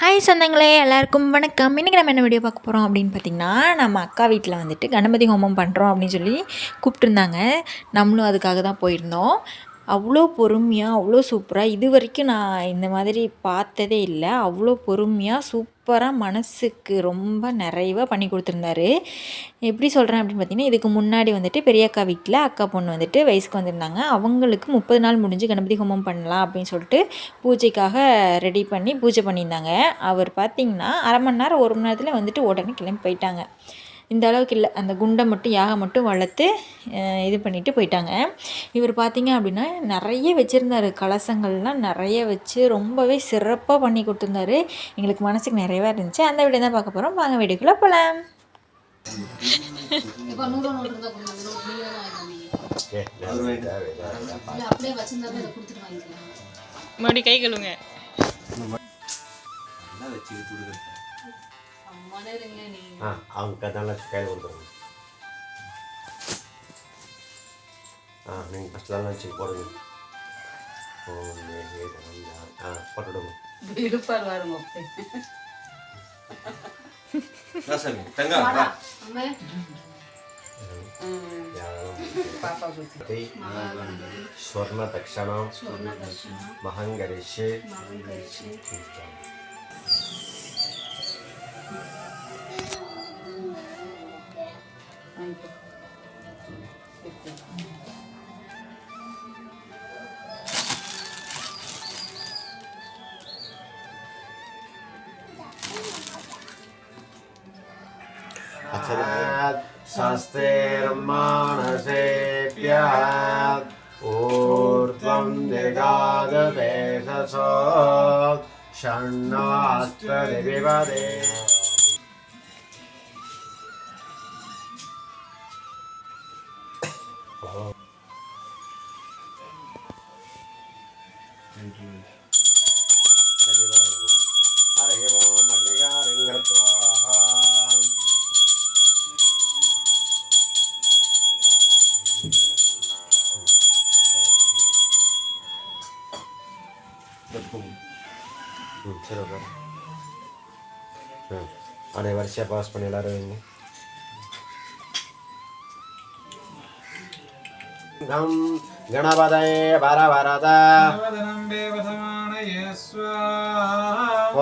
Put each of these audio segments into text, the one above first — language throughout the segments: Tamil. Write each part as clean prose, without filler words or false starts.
ஹாய் சொந்தங்களே, எல்லாருக்கும் வணக்கம். இன்றைக்கி நம்ம என்ன வீடியோ பார்க்க போகிறோம் அப்படின்னு பார்த்திங்கன்னா, நம்ம அக்கா வீட்டில் வந்துட்டு கணபதி ஹோமம் பண்ணுறோம் அப்படின்னு சொல்லி கூப்பிட்டுருந்தாங்க. நம்மளும் அதுக்காக தான் போயிருந்தோம். அவ்வளோ பொறுமையாக, அவ்வளோ சூப்பராக, இது வரைக்கும் நான் இந்த மாதிரி பார்த்ததே இல்லை. அவ்வளோ பொறுமையாக சூப்பராக மனசுக்கு ரொம்ப நிறைவாக பண்ணி கொடுத்துருந்தாரு. எப்படி சொல்கிறேன் அப்படின்னு பார்த்திங்கன்னா, இதுக்கு முன்னாடி வந்துட்டு பெரியக்கா வீட்டில் அக்கா பொண்ணு வந்துட்டு வயசுக்கு வந்திருந்தாங்க. அவங்களுக்கு 30 நாள் முடிஞ்சு கணபதி ஹோமம் பண்ணலாம் அப்படின்னு சொல்லிட்டு பூஜைக்காக ரெடி பண்ணி பூஜை பண்ணியிருந்தாங்க. அவர் பார்த்திங்கன்னா 1/2 மணி நேரம் 1 மணி நேரத்தில் வந்துட்டு உடனே கிளம்பி போயிட்டாங்க. இந்த அளவுக்கு இல்லை, அந்த குண்டை மட்டும் யாகம் மட்டும் வளர்த்து இது பண்ணிவிட்டு போயிட்டாங்க. இவர் பார்த்திங்க அப்படின்னா நிறைய வச்சுருந்தார், கலசங்கள்லாம் நிறைய வச்சு ரொம்பவே சிறப்பாக பண்ணி கொடுத்துருந்தாரு. எங்களுக்கு மனசுக்கு நிறைவாக இருந்துச்சு. அந்த வீடியோ தான் பார்க்க போகிறோம். வாங்க வீடியோக்குள்ளே போகலாம். மறுபடியும் கை கழுவுங்க. அவங்க கதால கையில் கொடுத்துருங்க. நீங்கள் ஃபஸ்ட்டு தான் வச்சு போடுங்க. போட்டுடுங்க. ஸ்வர்ண தக்ஷணம் மகங்கரிஷே शास्त्रेर्मानसेभ्यः ऊर्ध्वं दिगागपेशसो षण्णास्त्रदिविपदे हरिः ओम् अग्निकारिं कृत्वा சரி ஓகே. அப்படியே வரிசையாக பாஸ் பண்ணி எல்லாரும் வைங்க. கணபதயே வரவரத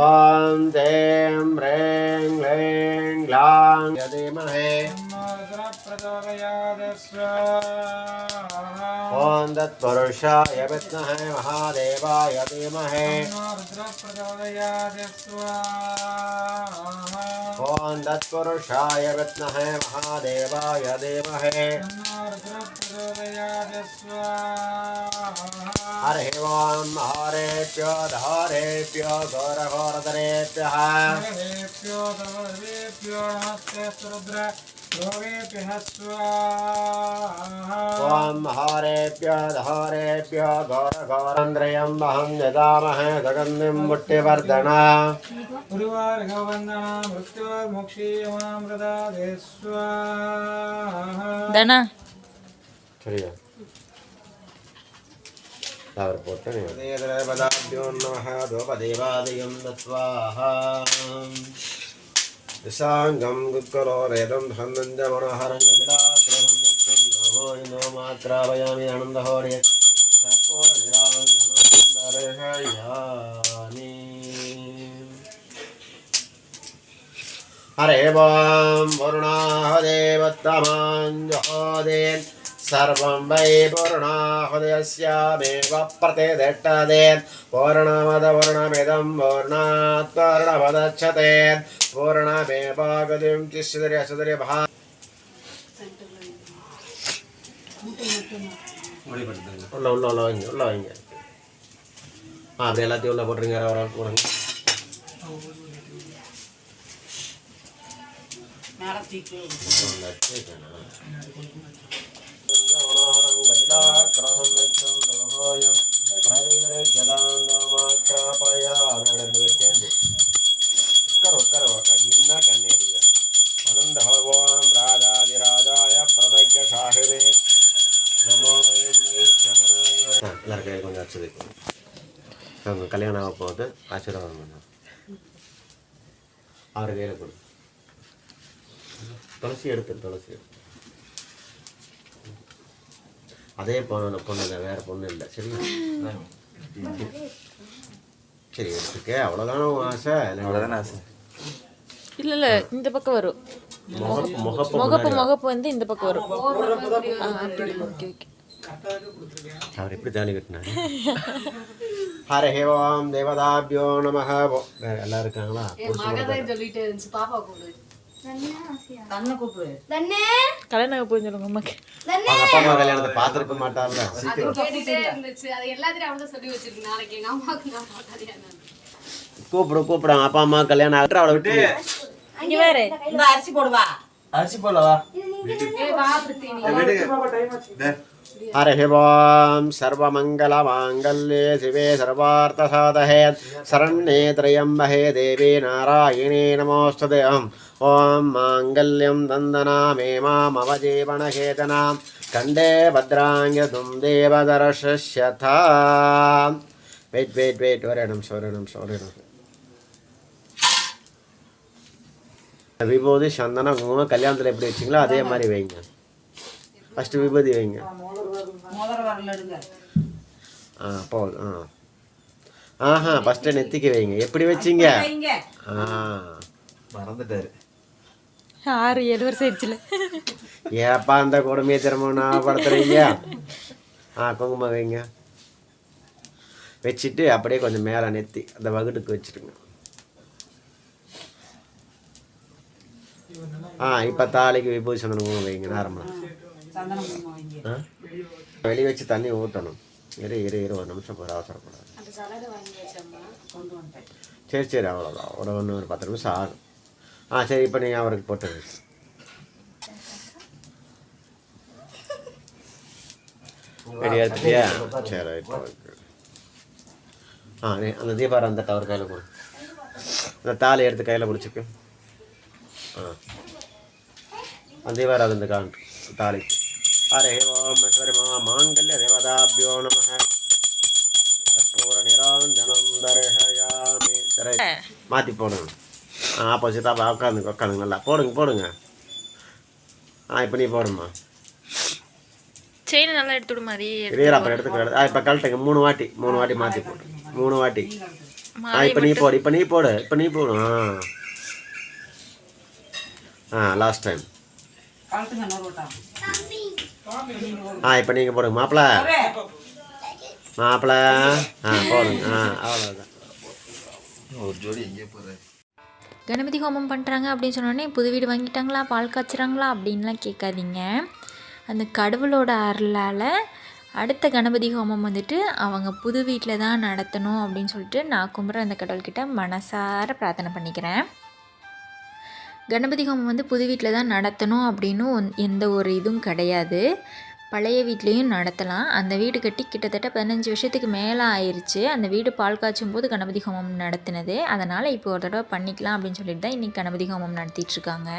ஓம் தேம் ரேங் லேங் லாங் யதீமஹே ஓம் தத்புருஷாய வித்மஹே மகாதேவாய தீமஹே ஓம் தத்புருஷாய வித்மஹே மகாதேவாய தீமஹே हरिः ओम् हरेभ्यो धारेभ्यो घोरघोरधरेभ्यः ओम् हरेभ्यो धारेभ्यो घोरघोरन्द्रयं वहं यदामहे सुगन्धिं मुट्टिवर्धना தனா சரியா அவர் போட்டு பதாபியோ நமः தோபதேவாதயம் தத்வாஹா விசாங்கம் குக்கரோரேதம் சந்தஞ்ச மனோஹரங்க விடாக்கிரகம் முக்தம் நோஹோயினோ மாத்ராவயாமி ஆனந்தஹோரிய சத்போர நிராஞ்சனோந்தரஹயானி हरे वां वरुणाहदेवत्तमाञ्जहोदे सर्वं वै पूर्णाहुदयस्यामेव प्रतिष्ठते पूर्णमदपूर्णमिदं पूर्णात् पूर्णमुदच्यते पूर्णमेवागतिं तिष्ठति भा உள்ள வைங்க. அப்படி எல்லாத்தையும் உள்ள போட்டுருங்க. போடுங்க. எல்லாருக்கும் கொஞ்சம் அச்சு கல்யாணம் ஆக போகுது. ஆசீர்வாதம் பண்ண அவர் கையில் கொடு. துளசி எடுத்து. அதே பொண்ணு இல்லை, வேறு பொண்ணு இல்லை. சரியா? சரி எடுத்துக்க. அவ்வளோதானே உன் ஆசை? அவ்வளோதானே ஆசை. இல்லை இந்த பக்கம் வரும். முகப்பு வந்து இந்த பக்கம் வரும். ஓகே. அவர் எப்படி தாலி கட்டினாரு? ஹரே ஓம் தேவதாபியோ நமஹ. எல்லாம் இருக்காங்களா? கல்யாணம் போய் சொல்லுங்க அம்மாக்கு. அவங்க அப்பா அம்மா கல்யாணத்தை பார்த்துருக்க மாட்டார்ல. கூப்பிடும் அப்பா அம்மா கல்யாணம் ஆகிட்டு அவளை விட்டு இங்க வேறு அரிசி போடவா? ஹரே ஓம் சர்வமங்கல மாங்கல்யே சிவே சர்வார்த்த சாதகே சரண்யே த்ரயம்பகே தேவி நாராயணே நமோஸ்துதே. ஓம் மாங்கல்யம் தந்தனாமே மாமவ ஜீவனஹேதனாம் கண்டே பத்ராங்கியதும் தேவதர்ஷஸ்யதா. வெயிட் ஒரே நிமிஷம். விபூதி சந்தனம் குங்குமம் கல்யாணத்தில் எப்படி வச்சிங்களோ அதே மாதிரி வைங்க. ஃபஸ்ட்டு விபூதி வைங்க. போதும். ஃபஸ்ட்டு நெத்திக்கு வைங்க. எப்படி வச்சிங்க? மறந்துட்டாரு. 6-7 வருஷம் ஆயிடுச்சுல. ஏப்பா அந்த கொடுமையை திரும்ப ஞாபகப்படுத்துறீங்க? குங்குமம் வைங்க. வச்சுட்டு அப்படியே கொஞ்சம் மேலே நெத்தி அந்த வகுட்டுக்கு வச்சுருங்க. இப்போ தாலிக்கு விபூதி சந்தனம் குங்குமம் வைங்க. நார்மலாக வெளியே வச்சு தண்ணி ஊற்றணும். இரு 1 நிமிஷம் போகிற அவசரப்படாது. சரி அவ்வளோதான். ஒரு 10 நிமிஷம் ஆகும். சரி இப்போ நீங்கள் அவருக்கு போட்டு ரெடி எடுத்துட்டியா? சரி இப்போ அந்த தீபாரம் அந்த டவர் கையில் கொடு. அந்த தாலி எடுத்து கையில் பிடிச்சிக்கு. அந்த தீபாரம் அந்த தாலிக்கு. ஹரே ஓம் ஈஸ்வரி மாங்கல்ய தேவதாபியோ நமஹ. கற்பூர நிராஞ்சனம் தரிசயாமி. மாற்றி போடுங்க. ஆப்போசிட்டாக உட்காந்துங்க நல்லா போடுங்க. இப்போ நீ போடுமா. செயின் நல்லா எடுத்து விடு மாதிரி. அப்புறம் எடுத்துக்க. இப்போ கழட்டுங்க. 3 வாட்டி மாற்றி போடு. 3 வாட்டி. இப்போ நீ போடு. Last time. இப்போ நீங்கள் போடுங்க. மாப்பிள்ள போடுங்க. அவ்வளோதான். ஒரு ஜோடி எங்கேயே போகிறேன். கணபதி ஹோமம் பண்ணுறாங்க அப்படின்னு சொன்னோடனே புது வீடு வாங்கிட்டாங்களா, பால் காய்ச்சுறாங்களா அப்படின்லாம் கேட்காதீங்க. அந்த கடவுளோட அருளால் அடுத்த கணபதி ஹோமம் வந்துட்டு அவங்க புது வீட்டில் தான் நடத்தணும் அப்படின்னு சொல்லிட்டு நான் கும்பிட்ற அந்த கடவுள்கிட்ட மனசார பிரார்த்தனை பண்ணிக்கிறேன். கணபதி ஹோமம் வந்து புது வீட்டில் தான் நடத்தணும் அப்படின்னு எந்த ஒரு இதுவும் கிடையாது. பழைய வீட்லேயும் நடத்தலாம். அந்த வீடு கட்டி கிட்டத்தட்ட 15 வருஷத்துக்கு மேலே ஆயிடுச்சு. அந்த வீடு பால் காய்ச்சும் போது கணபதி ஹோமம் நடத்தினது. அதனால் இப்போ ஒரு தடவை பண்ணிக்கலாம் அப்படின்னு சொல்லிட்டு தான் இன்றைக்கி கணபதி ஹோமம் நடத்திட்டுருக்காங்க.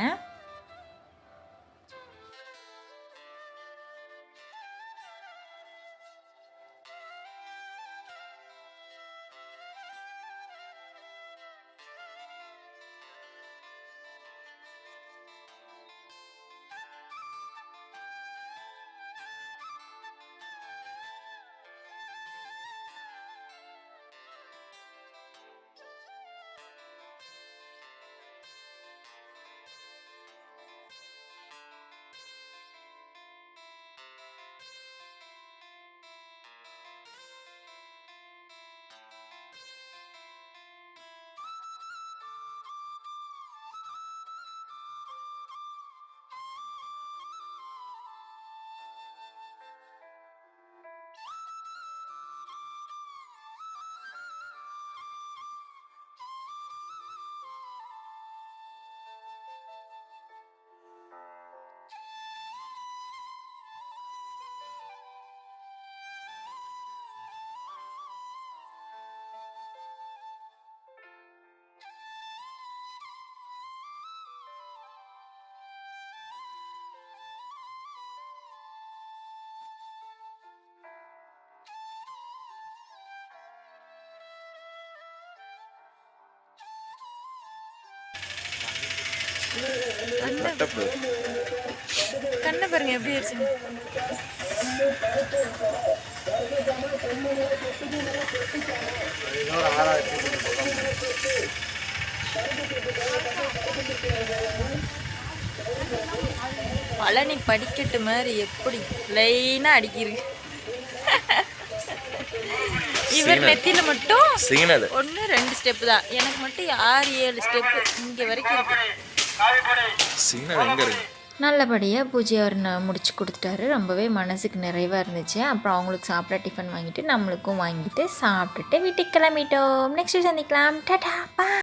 கண்ணை பாருங்க எப்படி ஆச்சு. பழனி படிக்கட்டு மாதிரி எப்படி லைனா அடிக்கிருக்கு. இவர் நெத்தியில மட்டும் சீனது 1-2 ஸ்டெப் தான், எனக்கு மட்டும் 6-7 ஸ்டெப் இங்க வரைக்கும் இருக்கு. சீனது எங்க இருக்கு? நல்லபடியாக பூஜை அவர் முடிச்சு கொடுத்துட்டாரு. ரொம்பவே மனசுக்கு நிறைவாக இருந்துச்சு. அப்புறம் அவங்களுக்கு சாப்பிட டிஃபன் வாங்கிட்டு நம்மளுக்கும் வாங்கிட்டு சாப்பிட்டுட்டு வீட்டுக்கு கிளம்பிட்டோம். நெக்ஸ்ட்டு சந்திக்கலாம். டாடா பா.